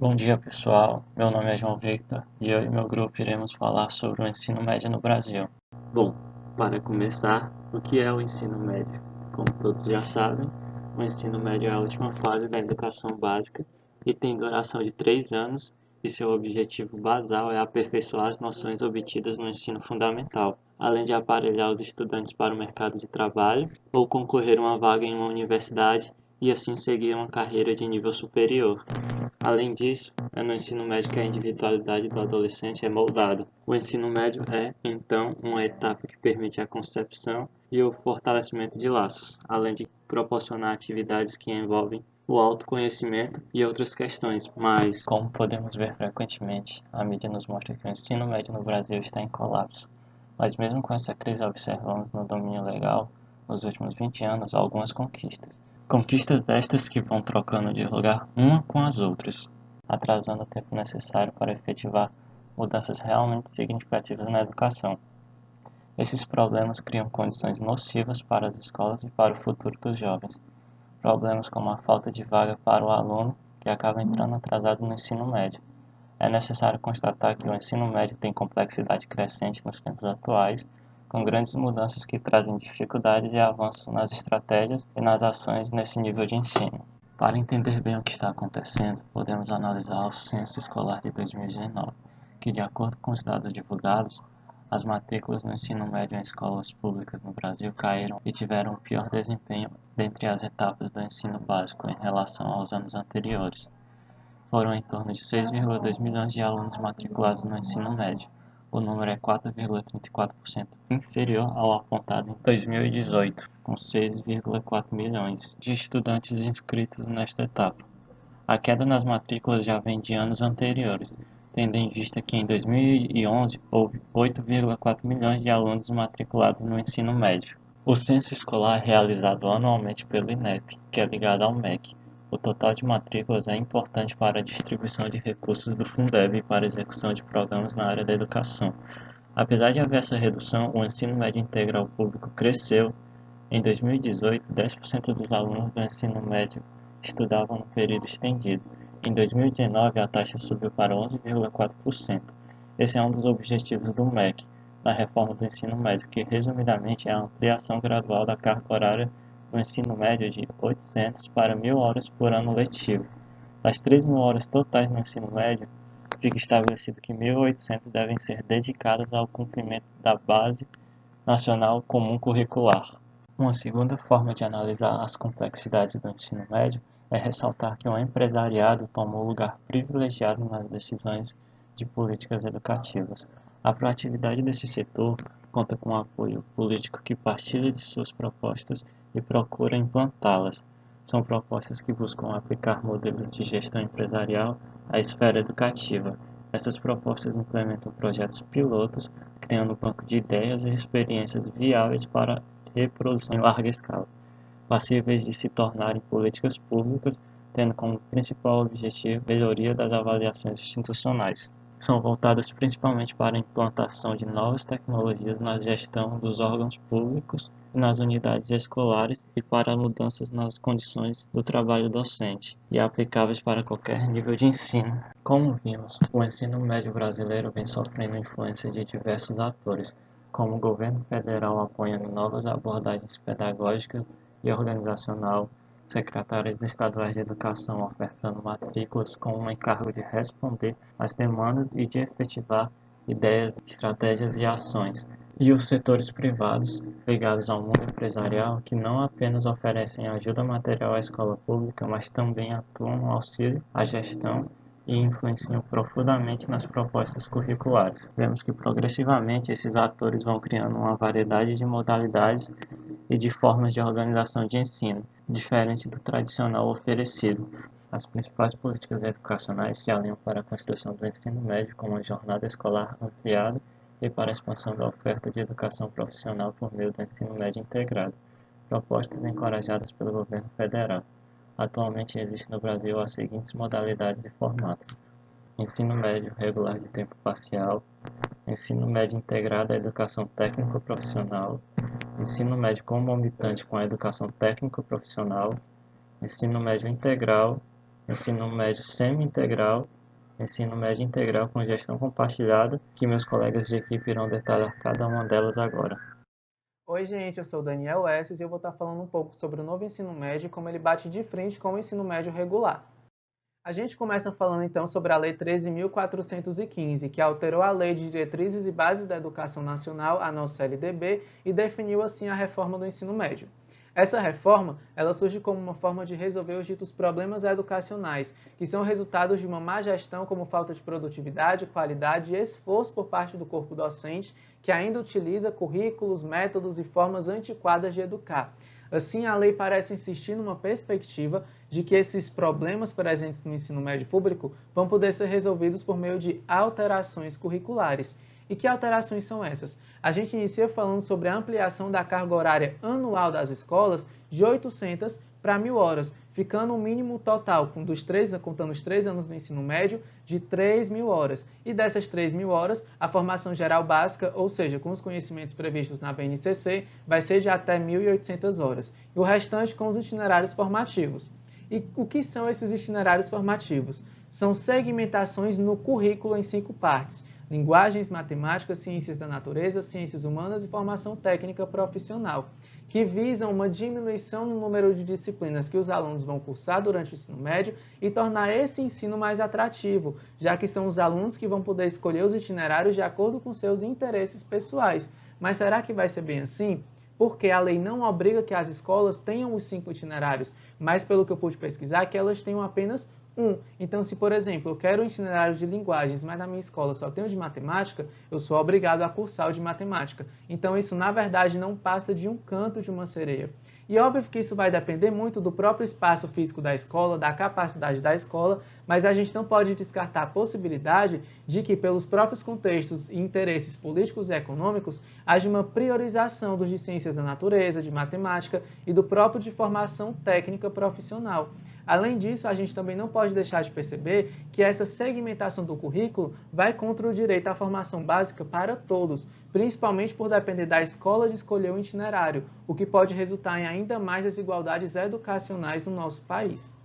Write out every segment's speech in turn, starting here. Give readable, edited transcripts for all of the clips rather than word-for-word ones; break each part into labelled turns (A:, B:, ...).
A: Bom dia, pessoal. Meu nome é João Victor e eu e meu grupo iremos falar sobre o ensino médio no Brasil. Bom, para começar, o que é o ensino médio? Como todos já sabem, o ensino médio é a última fase da educação básica e tem duração de 3 anos e seu objetivo basal é aperfeiçoar as noções obtidas no ensino fundamental, além de aparelhar os estudantes para o mercado de trabalho ou concorrer a uma vaga em uma universidade e assim seguir uma carreira de nível superior. Além disso, é no ensino médio que a individualidade do adolescente é moldada. O ensino médio é, então, uma etapa que permite a concepção e o fortalecimento de laços, além de proporcionar atividades que envolvem o autoconhecimento e outras questões, mas, como podemos ver frequentemente, a mídia nos mostra que o ensino médio no Brasil está em colapso. Mas mesmo com essa crise observamos no domínio legal, nos últimos 20 anos, algumas conquistas. Conquistas estas que vão trocando de lugar uma com as outras, atrasando o tempo necessário para efetivar mudanças realmente significativas na educação. Esses problemas criam condições nocivas para as escolas e para o futuro dos jovens. Problemas como a falta de vaga para o aluno que acaba entrando atrasado no ensino médio. É necessário constatar que o ensino médio tem complexidade crescente nos tempos atuais, com grandes mudanças que trazem dificuldades e avanços nas estratégias e nas ações nesse nível de ensino. Para entender bem o que está acontecendo, podemos analisar o Censo Escolar de 2019, que, de acordo com os dados divulgados, as matrículas no ensino médio em escolas públicas no Brasil caíram e tiveram o pior desempenho dentre as etapas do ensino básico em relação aos anos anteriores. Foram em torno de 6,2 milhões de alunos matriculados no ensino médio. O número é 4,34% inferior ao apontado em 2018, com 6,4 milhões de estudantes inscritos nesta etapa. A queda nas matrículas já vem de anos anteriores, tendo em vista que em 2011 houve 8,4 milhões de alunos matriculados no ensino médio. O censo escolar é realizado anualmente pelo INEP, que é ligado ao MEC. O total de matrículas é importante para a distribuição de recursos do Fundeb e para a execução de programas na área da educação. Apesar de haver essa redução, o ensino médio integral público cresceu. Em 2018, 10% dos alunos do ensino médio estudavam no período estendido. Em 2019, a taxa subiu para 11,4%. Esse é um dos objetivos do MEC, na reforma do ensino médio, que resumidamente é a ampliação gradual da carga horária do ensino médio de 800 para 1.000 horas por ano letivo. Das 3.000 horas totais no ensino médio, fica estabelecido que 1.800 devem ser dedicadas ao cumprimento da Base Nacional Comum Curricular. Uma segunda forma de analisar as complexidades do ensino médio é ressaltar que o empresariado toma um lugar privilegiado nas decisões de políticas educativas. A proatividade desse setor conta com apoio político que partilha de suas propostas e procura implantá-las. São propostas que buscam aplicar modelos de gestão empresarial à esfera educativa. Essas propostas implementam projetos pilotos, criando um banco de ideias e experiências viáveis para reprodução em larga escala, passíveis de se tornarem políticas públicas, tendo como principal objetivo a melhoria das avaliações institucionais. São voltadas principalmente para a implantação de novas tecnologias na gestão dos órgãos públicos e nas unidades escolares e para mudanças nas condições do trabalho docente e aplicáveis para qualquer nível de ensino. Como vimos, o ensino médio brasileiro vem sofrendo influência de diversos atores, como o governo federal apoiando novas abordagens pedagógicas e organizacional, secretárias estaduais de educação ofertando matrículas com o encargo de responder às demandas e de efetivar ideias, estratégias e ações, e os setores privados ligados ao mundo empresarial que não apenas oferecem ajuda material à escola pública, mas também atuam no auxílio à gestão e influenciam profundamente nas propostas curriculares. Vemos que progressivamente esses atores vão criando uma variedade de modalidades e de formas de organização de ensino, diferente do tradicional oferecido. As principais políticas educacionais se alinham para a construção do ensino médio como uma jornada escolar ampliada e para a expansão da oferta de educação profissional por meio do ensino médio integrado, propostas encorajadas pelo governo federal. Atualmente existem no Brasil as seguintes modalidades e formatos: ensino médio regular de tempo parcial, ensino médio integrado à educação técnico-profissional, ensino médio concomitante com a educação técnico-profissional, ensino médio integral ensino médio semi-integral, ensino médio integral com gestão compartilhada, que meus colegas de equipe irão detalhar cada uma delas agora.
B: Oi, gente, eu sou o Daniel Esses e eu vou estar falando um pouco sobre o novo ensino médio e como ele bate de frente com o ensino médio regular. A gente começa falando então sobre a Lei 13.415, que alterou a Lei de Diretrizes e Bases da Educação Nacional, a nossa LDB, e definiu assim a reforma do ensino médio. Essa reforma, ela surge como uma forma de resolver os ditos problemas educacionais, que são resultados de uma má gestão como falta de produtividade, qualidade e esforço por parte do corpo docente, que ainda utiliza currículos, métodos e formas antiquadas de educar. Assim, a lei parece insistir numa perspectiva de que esses problemas presentes no ensino médio público vão poder ser resolvidos por meio de alterações curriculares. E que alterações são essas? A gente inicia falando sobre a ampliação da carga horária anual das escolas de 800 para 1.000 horas, ficando um mínimo total, contando os 3 anos do ensino médio, de 3.000 horas. E dessas 3.000 horas, a formação geral básica, ou seja, com os conhecimentos previstos na BNCC, vai ser de até 1.800 horas. E o restante com os itinerários formativos. E o que são esses itinerários formativos? São segmentações no currículo em 5 partes: linguagens, matemática, ciências da natureza, ciências humanas e formação técnica profissional, que visam uma diminuição no número de disciplinas que os alunos vão cursar durante o ensino médio e tornar esse ensino mais atrativo, já que são os alunos que vão poder escolher os itinerários de acordo com seus interesses pessoais. Mas será que vai ser bem assim? Porque a lei não obriga que as escolas tenham os 5 itinerários, mas pelo que eu pude pesquisar, que elas tenham apenas um. Então, se, por exemplo, eu quero um itinerário de linguagens, mas na minha escola só tenho de matemática, eu sou obrigado a cursar o de matemática. Então, isso, na verdade, não passa de um canto de uma sereia. E óbvio que isso vai depender muito do próprio espaço físico da escola, da capacidade da escola, mas a gente não pode descartar a possibilidade de que, pelos próprios contextos e interesses políticos e econômicos, haja uma priorização dos de ciências da natureza, de matemática e do próprio de formação técnica profissional. Além disso, a gente também não pode deixar de perceber que essa segmentação do currículo vai contra o direito à formação básica para todos, principalmente por depender da escola de escolher o itinerário, o que pode resultar em ainda mais desigualdades educacionais no nosso país.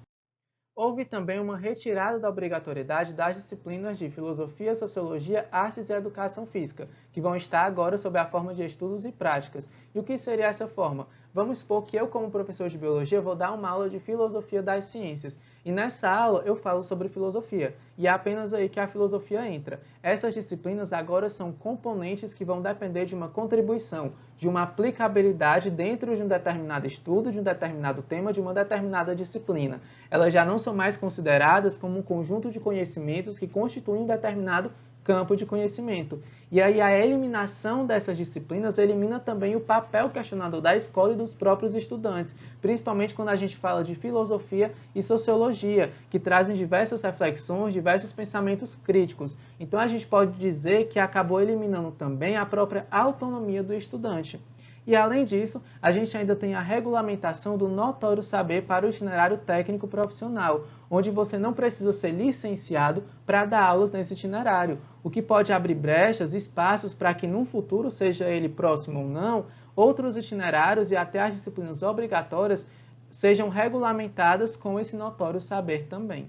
B: Houve também uma retirada da obrigatoriedade das disciplinas de Filosofia, Sociologia, Artes e Educação Física, que vão estar agora sob a forma de estudos e práticas. E o que seria essa forma? Vamos supor que eu, como professor de Biologia, vou dar uma aula de Filosofia das Ciências. E nessa aula eu falo sobre filosofia. E é apenas aí que a filosofia entra. Essas disciplinas agora são componentes que vão depender de uma contribuição, de uma aplicabilidade dentro de um determinado estudo, de um determinado tema, de uma determinada disciplina. Elas já não são mais consideradas como um conjunto de conhecimentos que constituem um determinado campo de conhecimento. E aí a eliminação dessas disciplinas elimina também o papel questionador da escola e dos próprios estudantes, principalmente quando a gente fala de filosofia e sociologia, que trazem diversas reflexões, diversos pensamentos críticos. Então a gente pode dizer que acabou eliminando também a própria autonomia do estudante. E, além disso, a gente ainda tem a regulamentação do notório saber para o itinerário técnico profissional, onde você não precisa ser licenciado para dar aulas nesse itinerário, o que pode abrir brechas, espaços para que, num futuro, seja ele próximo ou não, outros itinerários e até as disciplinas obrigatórias sejam regulamentadas com esse notório saber também.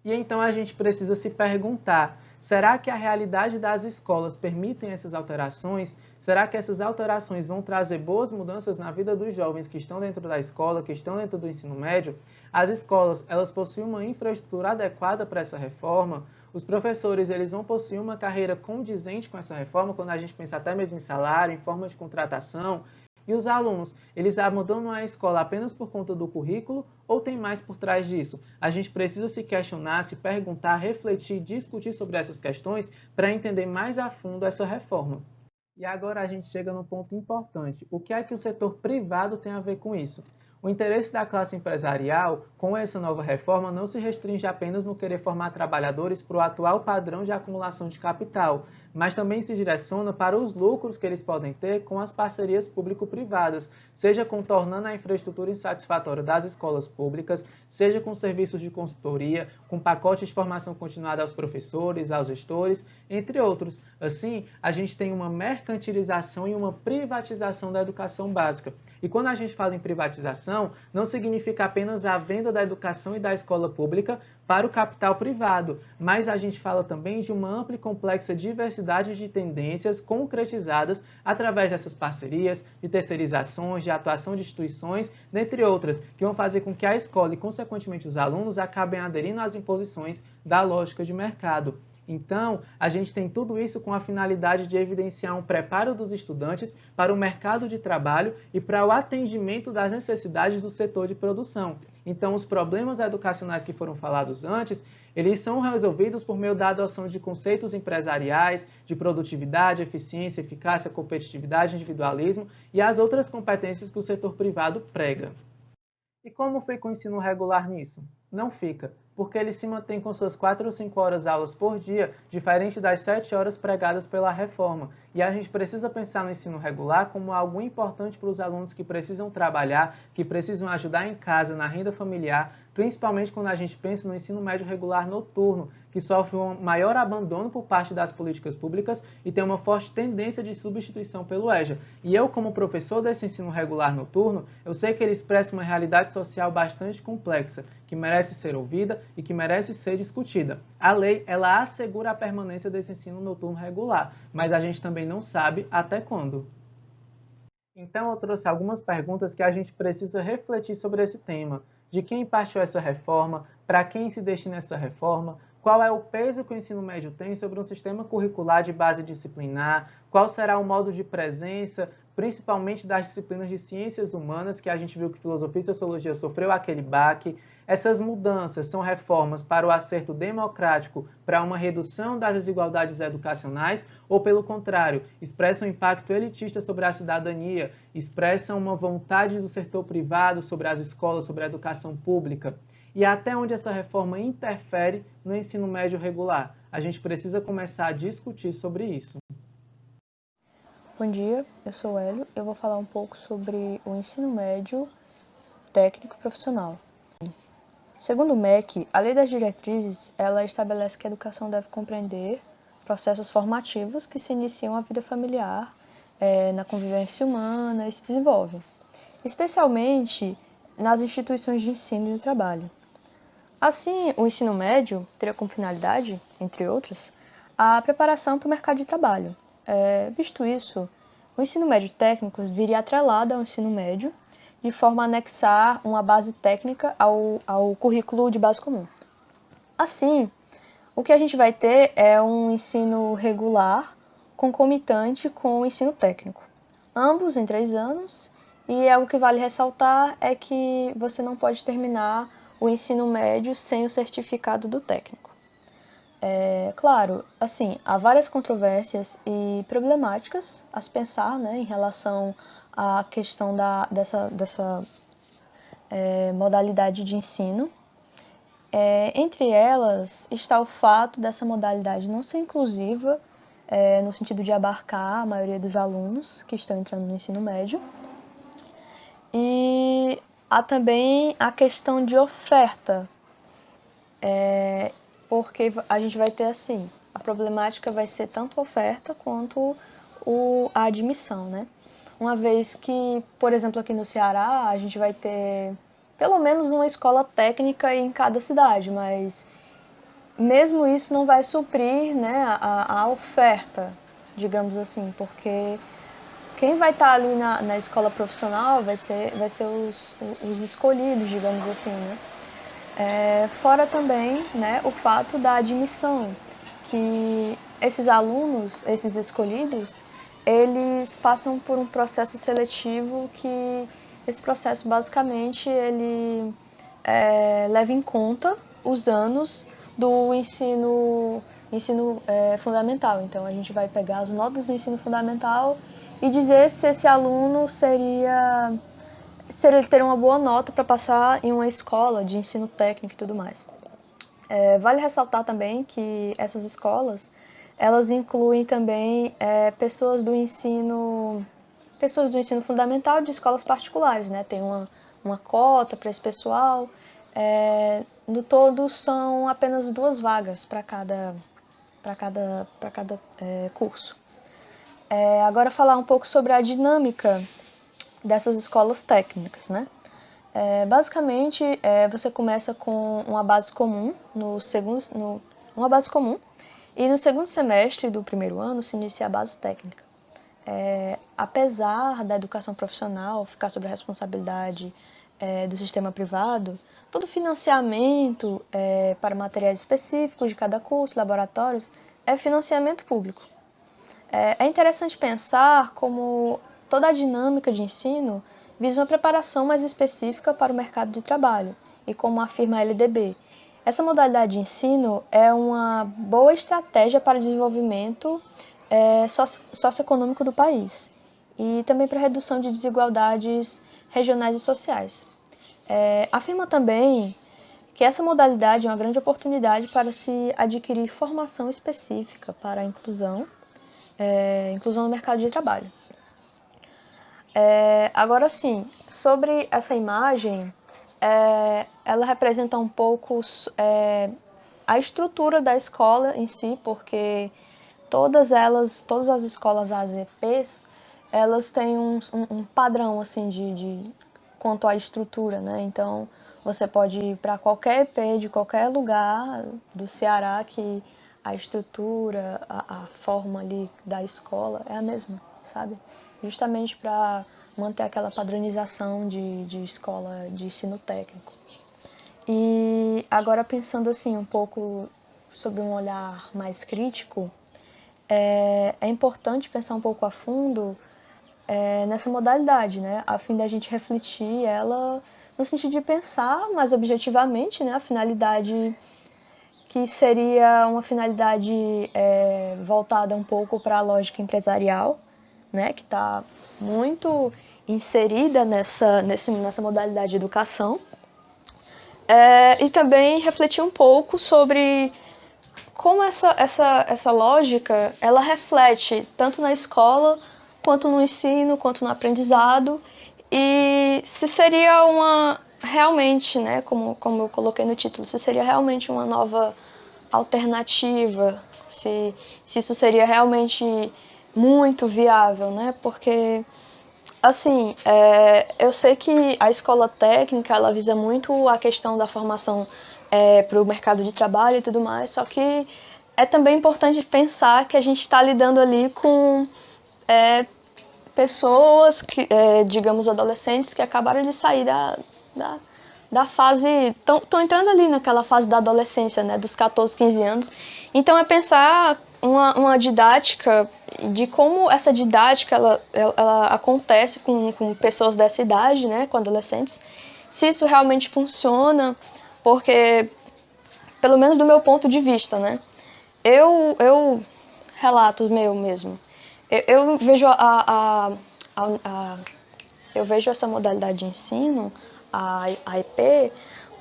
B: E então a gente precisa se perguntar: será que a realidade das escolas permitem essas alterações? Será que essas alterações vão trazer boas mudanças na vida dos jovens que estão dentro da escola, que estão dentro do ensino médio? As escolas, elas possuem uma infraestrutura adequada para essa reforma? Os professores, eles vão possuir uma carreira condizente com essa reforma, quando a gente pensa até mesmo em salário, em forma de contratação? E os alunos, eles abandonam a escola apenas por conta do currículo ou tem mais por trás disso? A gente precisa se questionar, se perguntar, refletir, discutir sobre essas questões para entender mais a fundo essa reforma. E agora a gente chega num ponto importante. O que é que o setor privado tem a ver com isso? O interesse da classe empresarial com essa nova reforma não se restringe apenas no querer formar trabalhadores para o atual padrão de acumulação de capital, mas também se direciona para os lucros que eles podem ter com as parcerias público-privadas, seja contornando a infraestrutura insatisfatória das escolas públicas, seja com serviços de consultoria, com pacotes de formação continuada aos professores, aos gestores, entre outros. Assim, a gente tem uma mercantilização e uma privatização da educação básica. E quando a gente fala em privatização, não significa apenas a venda da educação e da escola pública para o capital privado, mas a gente fala também de uma ampla e complexa diversidade de tendências concretizadas através dessas parcerias, de terceirizações, de atuação de instituições, dentre outras, que vão fazer com que a escola e, consequentemente, os alunos acabem aderindo às imposições da lógica de mercado. Então, a gente tem tudo isso com a finalidade de evidenciar um preparo dos estudantes para o mercado de trabalho e para o atendimento das necessidades do setor de produção. Então, os problemas educacionais que foram falados antes, eles são resolvidos por meio da adoção de conceitos empresariais, de produtividade, eficiência, eficácia, competitividade, individualismo e as outras competências que o setor privado prega. E como fica o ensino regular nisso? Não fica, porque ele se mantém com suas 4 ou 5 horas aulas por dia, diferente das 7 horas pregadas pela reforma. E a gente precisa pensar no ensino regular como algo importante para os alunos que precisam trabalhar, que precisam ajudar em casa, na renda familiar, principalmente quando a gente pensa no ensino médio regular noturno, que sofre um maior abandono por parte das políticas públicas e tem uma forte tendência de substituição pelo EJA. E eu, como professor desse ensino regular noturno, eu sei que ele expressa uma realidade social bastante complexa, que merece ser ouvida e que merece ser discutida. A lei, ela assegura a permanência desse ensino noturno regular, mas a gente também não sabe até quando. Então eu trouxe algumas perguntas que a gente precisa refletir sobre esse tema. De quem partiu essa reforma, para quem se destina essa reforma, qual é o peso que o ensino médio tem sobre um sistema curricular de base disciplinar, qual será o modo de presença, principalmente das disciplinas de ciências humanas, que a gente viu que filosofia e sociologia sofreu aquele baque. Essas mudanças são reformas para o acerto democrático, para uma redução das desigualdades educacionais, ou, pelo contrário, expressam um impacto elitista sobre a cidadania, expressam uma vontade do setor privado sobre as escolas, sobre a educação pública? E até onde essa reforma interfere no ensino médio regular? A gente precisa começar a discutir sobre isso.
C: Bom dia, eu sou o Hélio. Eu vou falar um pouco sobre o ensino médio técnico e profissional. Segundo o MEC, a Lei das Diretrizes, ela estabelece que a educação deve compreender processos formativos que se iniciam a vida familiar, na convivência humana e se desenvolvem, especialmente nas instituições de ensino e de trabalho. Assim, o ensino médio teria como finalidade, entre outras, a preparação para o mercado de trabalho. Visto isso, o ensino médio técnico viria atrelado ao ensino médio, de forma a anexar uma base técnica ao currículo de base comum. Assim, o que a gente vai ter é um ensino regular concomitante com o ensino técnico, ambos em 3 anos, e algo que vale ressaltar é que você não pode terminar o ensino médio sem o certificado do técnico. Claro, assim, há várias controvérsias e problemáticas a se pensar, né, em relação à questão dessa modalidade de ensino. Entre elas está o fato dessa modalidade não ser inclusiva, no sentido de abarcar a maioria dos alunos que estão entrando no ensino médio. E há também a questão de oferta, porque a gente vai ter assim, a problemática vai ser tanto a oferta quanto a admissão, né? Uma vez que, por exemplo, aqui no Ceará, a gente vai ter pelo menos uma escola técnica em cada cidade, mas mesmo isso não vai suprir, né, a oferta, digamos assim, porque quem vai estar ali na escola profissional vai ser os escolhidos, digamos assim, né? Fora também, né, o fato da admissão, que esses alunos, esses escolhidos, eles passam por um processo seletivo que esse processo basicamente ele leva em conta os anos do ensino fundamental. Então a gente vai pegar as notas do ensino fundamental e dizer se esse aluno se ele ter uma boa nota para passar em uma escola de ensino técnico e tudo mais. Vale ressaltar também que essas escolas, elas incluem também pessoas do ensino fundamental de escolas particulares, né? Tem uma cota para esse pessoal. No todo, são apenas 2 vagas para cada curso. Agora, falar um pouco sobre a dinâmica dessas escolas técnicas, né? Basicamente, você começa com uma base comum uma base comum, e no segundo semestre do primeiro ano se inicia a base técnica. Apesar da educação profissional ficar sob a responsabilidade do sistema privado, todo financiamento para materiais específicos de cada curso, laboratórios, é financiamento público. É interessante pensar como toda a dinâmica de ensino visa uma preparação mais específica para o mercado de trabalho, e como afirma a LDB, essa modalidade de ensino é uma boa estratégia para o desenvolvimento socioeconômico do país e também para a redução de desigualdades regionais e sociais. Afirma também que essa modalidade é uma grande oportunidade para se adquirir formação específica para a inclusão no mercado de trabalho. Agora sim, sobre essa imagem, ela representa um pouco a estrutura da escola em si, porque todas as escolas AZPs, elas têm um padrão assim quanto à estrutura, né? Então, você pode ir para qualquer EP de qualquer lugar do Ceará que a estrutura, a forma ali da escola é a mesma, sabe? Justamente para manter aquela padronização de escola de ensino técnico. E agora, pensando assim um pouco sobre um olhar mais crítico, é importante pensar um pouco a fundo nessa modalidade, né? A fim da gente refletir ela no sentido de pensar mais objetivamente, né? A finalidade que seria uma finalidade voltada um pouco para a lógica empresarial, né? Que está muito inserida nessa modalidade de educação. E também refletir um pouco sobre como essa lógica ela reflete tanto na escola, quanto no ensino, quanto no aprendizado, e se seria realmente, né, como eu coloquei no título, se seria realmente uma nova alternativa, se isso seria realmente muito viável, né, porque, assim, eu sei que a escola técnica, ela visa muito a questão da formação para o mercado de trabalho e tudo mais, só que é também importante pensar que a gente está lidando ali com pessoas, digamos, adolescentes, que acabaram de sair da fase, estão entrando ali naquela fase da adolescência, né, dos 14, 15 anos. Então, é pensar uma didática, de como essa didática ela acontece com pessoas dessa idade, né, com adolescentes, se isso realmente funciona, porque, pelo menos do meu ponto de vista, né, relatos meu mesmo, eu vejo eu vejo essa modalidade de ensino, a EP,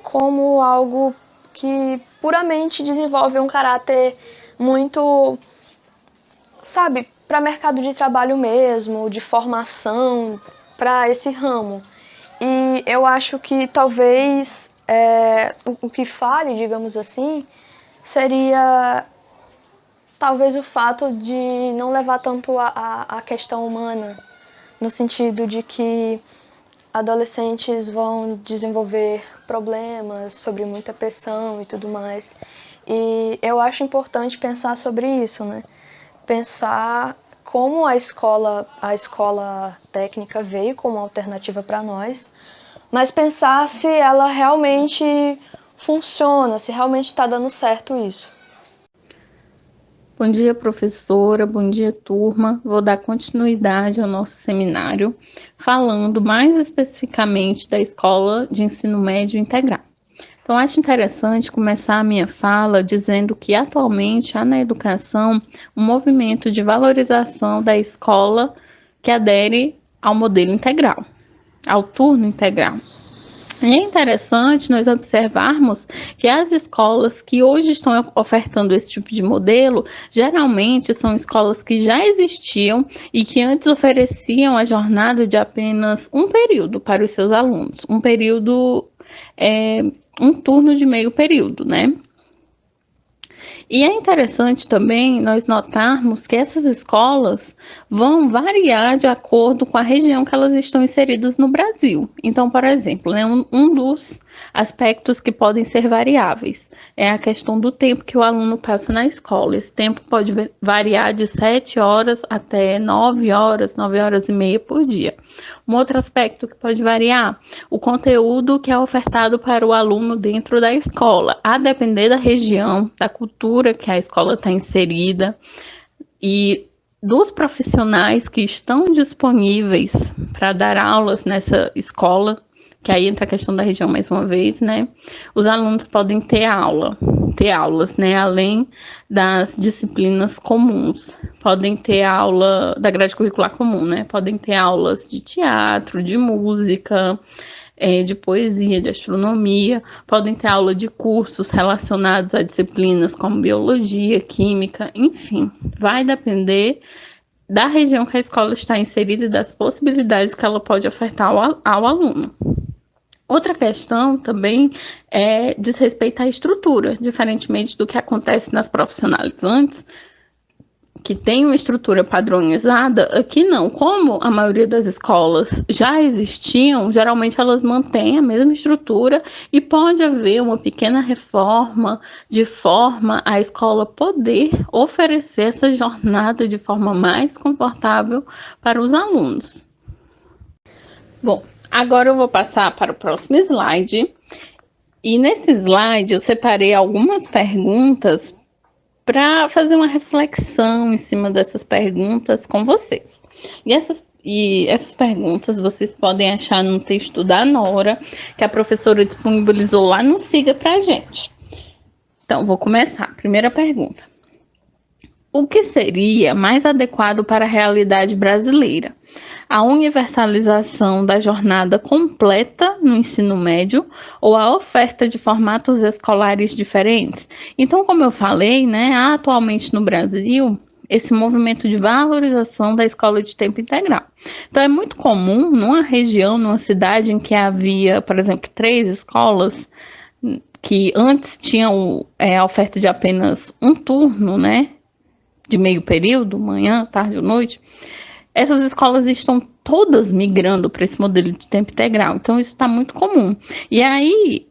C: como algo que puramente desenvolve um caráter muito, sabe, para mercado de trabalho mesmo, de formação, para esse ramo. E eu acho que talvez o que fale, digamos assim, seria talvez o fato de não levar tanto a questão humana, no sentido de que adolescentes vão desenvolver problemas sobre muita pressão e tudo mais. E eu acho importante pensar sobre isso, né? Pensar como a escola técnica veio como alternativa para nós, mas pensar se ela realmente funciona, se realmente está dando certo isso.
D: Bom dia, professora. Bom dia, turma. Vou dar continuidade ao nosso seminário, falando mais especificamente da Escola de Ensino Médio Integral. Então, acho interessante começar a minha fala dizendo que, atualmente, há na educação um movimento de valorização da escola que adere ao modelo integral, ao turno integral. E é interessante nós observarmos que as escolas que hoje estão ofertando esse tipo de modelo, geralmente são escolas que já existiam e que antes ofereciam a jornada de apenas um período para os seus alunos, um período, um turno de meio período, né? E é interessante também nós notarmos que essas escolas vão variar de acordo com a região que elas estão inseridas no Brasil. Então, por exemplo, né, um dos aspectos que podem ser variáveis é a questão do tempo que o aluno passa na escola. Esse tempo pode variar de 7 horas até 9 horas, 9 horas e meia por dia. Um outro aspecto que pode variar, o conteúdo que é ofertado para o aluno dentro da escola, a depender da região, da cultura que a escola está inserida e dos profissionais que estão disponíveis para dar aulas nessa escola, que aí entra a questão da região mais uma vez, né? Os alunos podem ter aulas, né? Além das disciplinas comuns. Podem ter aula da grade curricular comum, né? Podem ter aulas de teatro, de música, de poesia, de astronomia. Podem ter aula de cursos relacionados a disciplinas como biologia, química, enfim. Vai depender da região que a escola está inserida e das possibilidades que ela pode ofertar ao aluno. Outra questão também diz respeito à estrutura, diferentemente do que acontece nas profissionalizantes, que tem uma estrutura padronizada, aqui não. Como a maioria das escolas já existiam, geralmente elas mantêm a mesma estrutura e pode haver uma pequena reforma de forma a escola poder oferecer essa jornada de forma mais confortável para os alunos. Bom, agora eu vou passar para o próximo slide. E nesse slide eu separei algumas perguntas para fazer uma reflexão em cima dessas perguntas com vocês. E essas perguntas vocês podem achar no texto da Nora, que a professora disponibilizou lá no Siga pra gente. Então, vou começar. Primeira pergunta. O que seria mais adequado para a realidade brasileira? A universalização da jornada completa no ensino médio ou a oferta de formatos escolares diferentes? Então, como eu falei, né, atualmente no Brasil, esse movimento de valorização da escola de tempo integral. Então, é muito comum, numa região, numa cidade em que havia, por exemplo, 3 escolas, que antes tinham a oferta de apenas um turno, né, de meio período, manhã, tarde ou noite, essas escolas estão todas migrando para esse modelo de tempo integral. Então, isso está muito comum. E aí,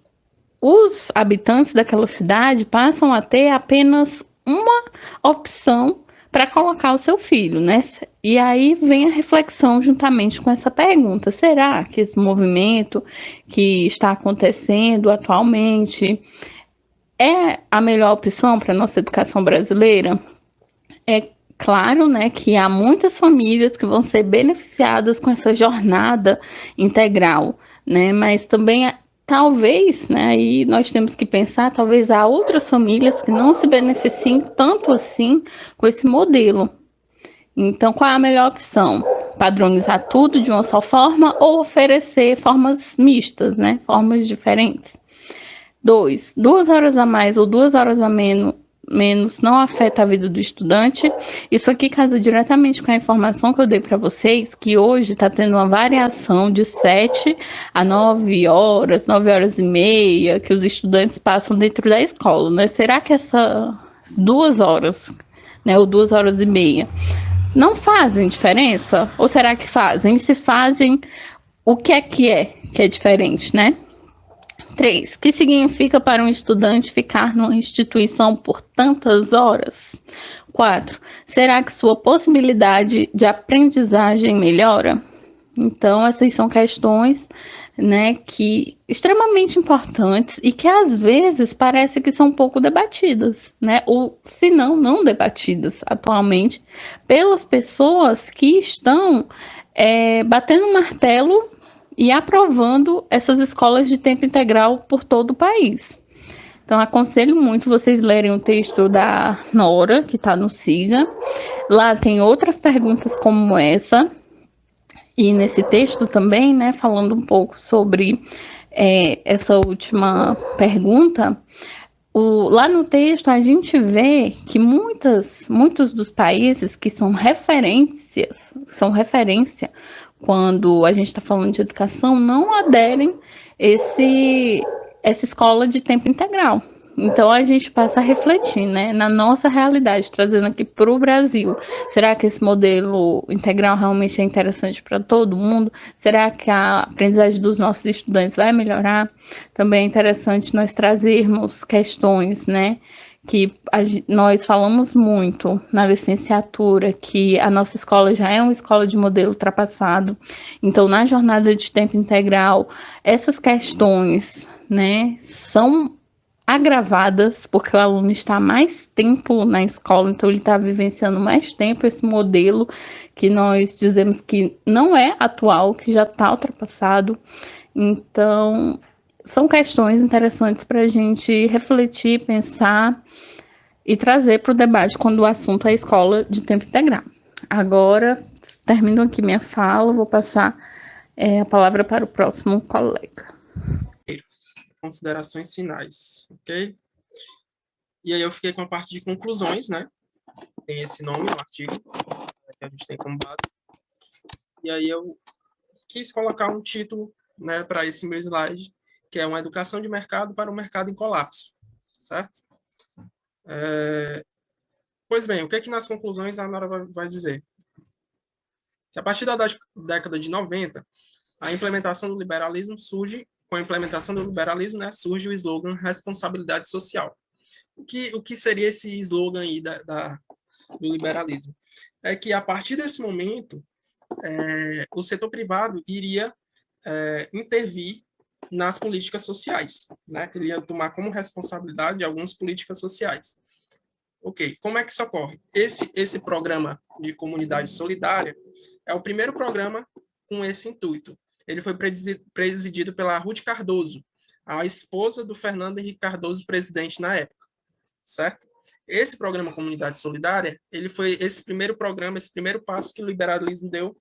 D: os habitantes daquela cidade passam a ter apenas uma opção para colocar o seu filho, né? E aí vem a reflexão juntamente com essa pergunta: será que esse movimento que está acontecendo atualmente é a melhor opção para a nossa educação brasileira? É claro, né, que há muitas famílias que vão ser beneficiadas com essa jornada integral, né, mas também talvez, né, aí nós temos que pensar, talvez há outras famílias que não se beneficiem tanto assim com esse modelo. Então, qual é a melhor opção? Padronizar tudo de uma só forma ou oferecer formas mistas, né, formas diferentes? 2 horas a mais ou 2 horas a menos não afeta a vida do estudante. Isso aqui casa diretamente com a informação que eu dei para vocês, que hoje está tendo uma variação de 7 a 9 horas, 9 horas e meia, que os estudantes passam dentro da escola, né? Será que essas 2 horas, né, ou 2 horas e meia, não fazem diferença? Ou será que fazem? E se fazem, o que é diferente, né? 3. Que significa para um estudante ficar numa instituição por tantas horas? 4. Será que sua possibilidade de aprendizagem melhora? Então, essas são questões, né, que extremamente importantes e que às vezes parece que são pouco debatidas, né? Ou se não debatidas atualmente pelas pessoas que estão batendo um martelo e aprovando essas escolas de tempo integral por todo o país. Então, aconselho muito vocês lerem o texto da Nora, que está no Siga. Lá tem outras perguntas como essa. E nesse texto também, né, falando um pouco sobre essa última pergunta, lá no texto a gente vê que muitos dos países que são referência quando a gente está falando de educação, não aderem essa escola de tempo integral. Então a gente passa a refletir, né, na nossa realidade, trazendo aqui para o Brasil. Será que esse modelo integral realmente é interessante para todo mundo? Será que a aprendizagem dos nossos estudantes vai melhorar? Também é interessante nós trazermos questões, né, que nós falamos muito na licenciatura, que a nossa escola já é uma escola de modelo ultrapassado. Então, na jornada de tempo integral, essas questões, né, são agravadas, porque o aluno está mais tempo na escola, então ele está vivenciando mais tempo esse modelo que nós dizemos que não é atual, que já está ultrapassado. Então, são questões interessantes para a gente refletir, pensar e trazer para o debate quando o assunto é escola de tempo integral. Agora, termino aqui minha fala, vou passar a palavra para o próximo colega.
E: Considerações finais, ok? E aí eu fiquei com a parte de conclusões, né? Tem esse nome no artigo, que a gente tem como base. E aí eu quis colocar um título, né, para esse meu slide, que é uma educação de mercado para um mercado em colapso, certo? Pois bem, o que é que nas conclusões a Nora vai dizer? Que a partir da década de 90, a implementação do liberalismo surge, com a implementação do liberalismo, né, surge o slogan responsabilidade social. O que seria esse slogan aí do liberalismo? É que, a partir desse momento, o setor privado iria intervir nas políticas sociais, né? Ele ia tomar como responsabilidade algumas políticas sociais. Ok, como é que isso ocorre? Esse programa de comunidade solidária é o primeiro programa com esse intuito. Ele foi presidido pela Ruth Cardoso, a esposa do Fernando Henrique Cardoso, presidente na época, certo? Esse programa Comunidade Solidária, ele foi esse primeiro programa, esse primeiro passo que o liberalismo deu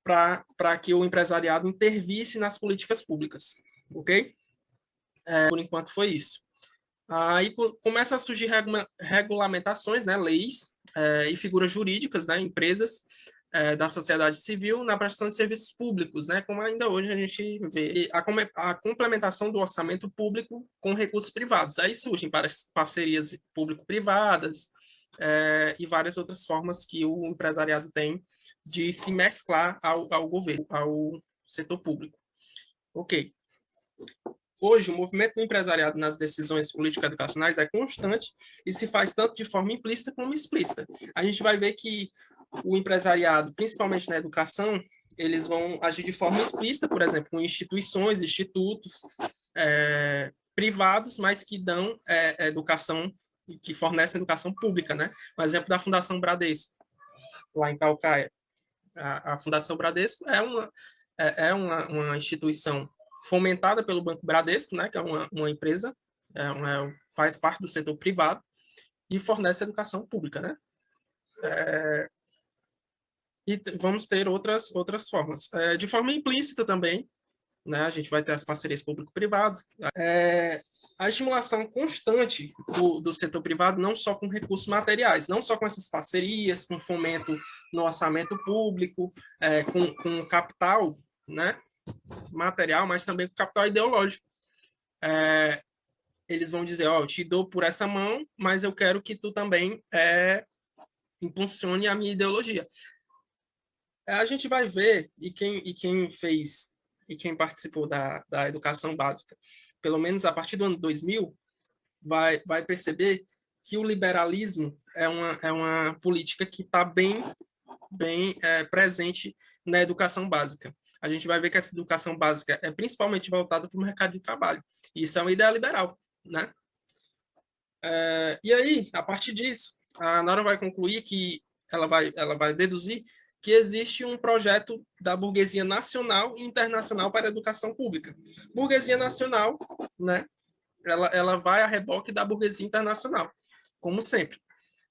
E: para que o empresariado intervisse nas políticas públicas, ok? Por enquanto foi isso. Aí começam a surgir regulamentações, né, leis e figuras jurídicas, né, empresas da sociedade civil na prestação de serviços públicos, né, como ainda hoje a gente vê a complementação do orçamento público com recursos privados. Aí surgem parcerias público-privadas e várias outras formas que o empresariado tem de se mesclar ao governo, ao setor público. Ok. Hoje, o movimento do empresariado nas decisões político-educacionais é constante e se faz tanto de forma implícita como explícita. A gente vai ver que o empresariado, principalmente na educação, eles vão agir de forma explícita, por exemplo, com instituições, institutos privados, mas que dão educação, que fornecem educação pública, né? Um exemplo da Fundação Bradesco, lá em Calcaia. A Fundação Bradesco é uma instituição fomentada pelo Banco Bradesco, né, que é uma empresa, faz parte do setor privado e fornece educação pública, né? E vamos ter outras formas. De forma implícita também, né, a gente vai ter as parcerias público-privadas. A estimulação constante do setor privado, não só com recursos materiais, não só com essas parcerias, com fomento no orçamento público, com capital, né, material, mas também com capital ideológico. Eles vão dizer, eu te dou por essa mão, mas eu quero que tu também impulsione a minha ideologia. A gente vai ver, e quem fez, e quem participou da educação básica, pelo menos a partir do ano 2000, vai perceber que o liberalismo é uma política que está bem presente na educação básica. A gente vai ver que essa educação básica é principalmente voltada para o mercado de trabalho. Isso é uma ideia liberal, né? E aí, a partir disso, a Nora vai concluir que ela vai deduzir que existe um projeto da burguesia nacional e internacional para a educação pública. Burguesia nacional, né? Ela vai a reboque da burguesia internacional, como sempre.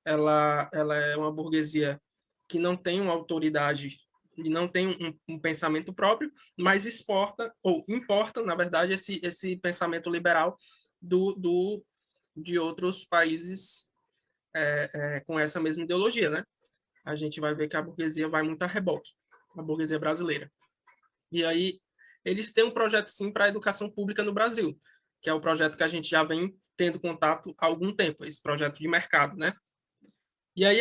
E: Ela é uma burguesia que não tem uma autoridade e não tem um pensamento próprio, mas importa, na verdade, esse pensamento liberal de outros países com essa mesma ideologia, né? A gente vai ver que a burguesia vai muito a reboque, a burguesia brasileira. E aí, eles têm um projeto, sim, para a educação pública no Brasil, que é o projeto que a gente já vem tendo contato há algum tempo, esse projeto de mercado, né? E aí,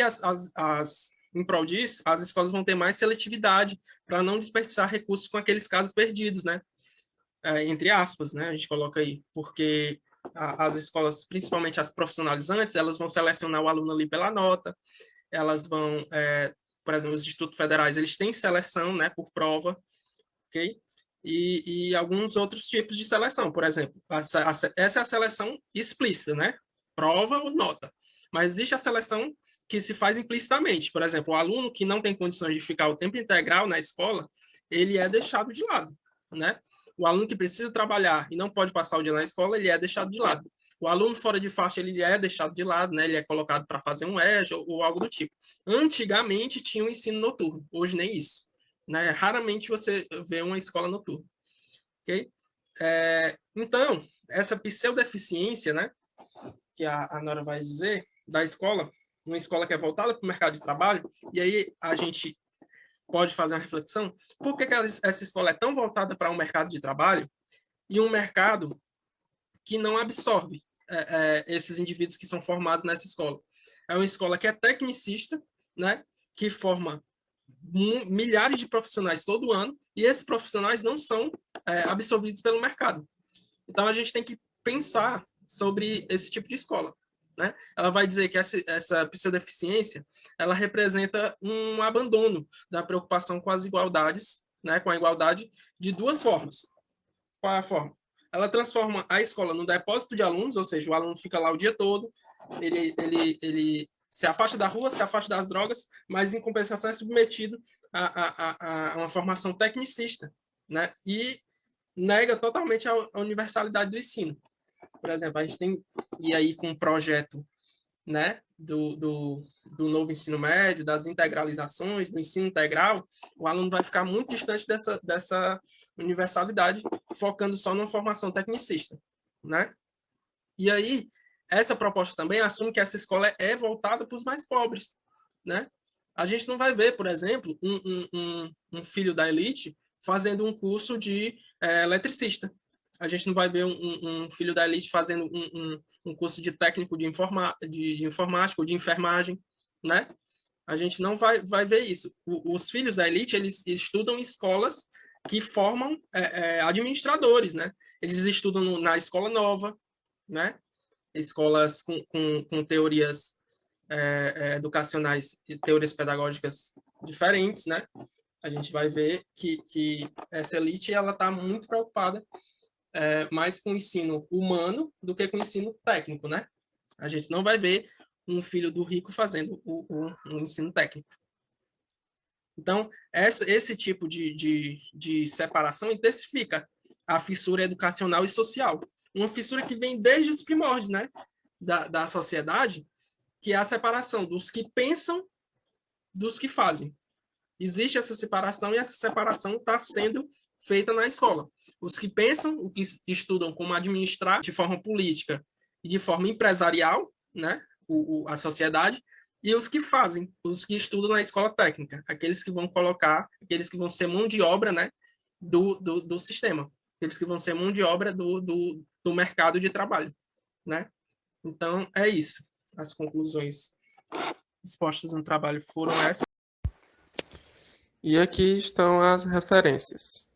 E: em prol disso, as escolas vão ter mais seletividade para não desperdiçar recursos com aqueles casos perdidos, né? Entre aspas, né? A gente coloca aí, porque as escolas, principalmente as profissionalizantes, elas vão selecionar o aluno ali pela nota, elas vão, por exemplo, os institutos federais, eles têm seleção, né, por prova, ok? E alguns outros tipos de seleção, por exemplo, essa é a seleção explícita, né? Prova ou nota. Mas existe a seleção que se faz implicitamente. Por exemplo, o aluno que não tem condições de ficar o tempo integral na escola, ele é deixado de lado, né? O aluno que precisa trabalhar e não pode passar o dia na escola, ele é deixado de lado. O aluno fora de faixa, ele é deixado de lado, né? Ele é colocado para fazer um EJA ou algo do tipo. Antigamente tinha um ensino noturno, hoje nem isso, né? Raramente você vê uma escola noturna, ok? Então, essa pseudodeficiência, né, que a Nora vai dizer, da escola, uma escola que é voltada para o mercado de trabalho, e aí a gente pode fazer uma reflexão, por que essa escola é tão voltada para um mercado de trabalho e um mercado que não absorve esses indivíduos que são formados nessa escola? É uma escola que é tecnicista, né, que forma milhares de profissionais todo ano, e esses profissionais não são absorvidos pelo mercado. Então, a gente tem que pensar sobre esse tipo de escola, né? Ela vai dizer que essa pseudodeficiência, ela representa um abandono da preocupação com as igualdades, né? Com a igualdade de duas formas. Qual é a forma? Ela transforma a escola no depósito de alunos, ou seja, o aluno fica lá o dia todo, ele se afasta da rua, se afasta das drogas, mas, em compensação, é submetido a uma formação tecnicista, né? E nega totalmente a universalidade do ensino. Por exemplo, a gente tem, e aí com o projeto, né, do novo ensino médio, das integralizações, do ensino integral, o aluno vai ficar muito distante dessa universalidade, focando só numa formação tecnicista, né? E aí, essa proposta também assume que essa escola é voltada para os mais pobres, né? A gente não vai ver, por exemplo, um filho da elite fazendo um curso de eletricista. A gente não vai ver um filho da elite fazendo um curso de técnico de informática ou de enfermagem, né? A gente não vai ver isso. Os filhos da elite, eles estudam em escolas que formam administradores, né? Eles estudam na escola nova, né? Escolas com teorias educacionais e teorias pedagógicas diferentes, né? A gente vai ver que essa elite ela está muito preocupada mais com o ensino humano do que com o ensino técnico, né? A gente não vai ver um filho do rico fazendo um ensino técnico. Então, esse tipo de separação intensifica a fissura educacional e social. Uma fissura que vem desde os primórdios, né, da sociedade, que é a separação dos que pensam dos que fazem. Existe essa separação e essa separação está sendo feita na escola. Os que pensam, os que estudam como administrar de forma política e de forma empresarial, né, a sociedade, e os que fazem, os que estudam na escola técnica, aqueles que vão ser mão de obra, né, do sistema, aqueles que vão ser mão de obra do mercado de trabalho, né? Então, é isso. As conclusões expostas no trabalho foram essas. E aqui estão as referências.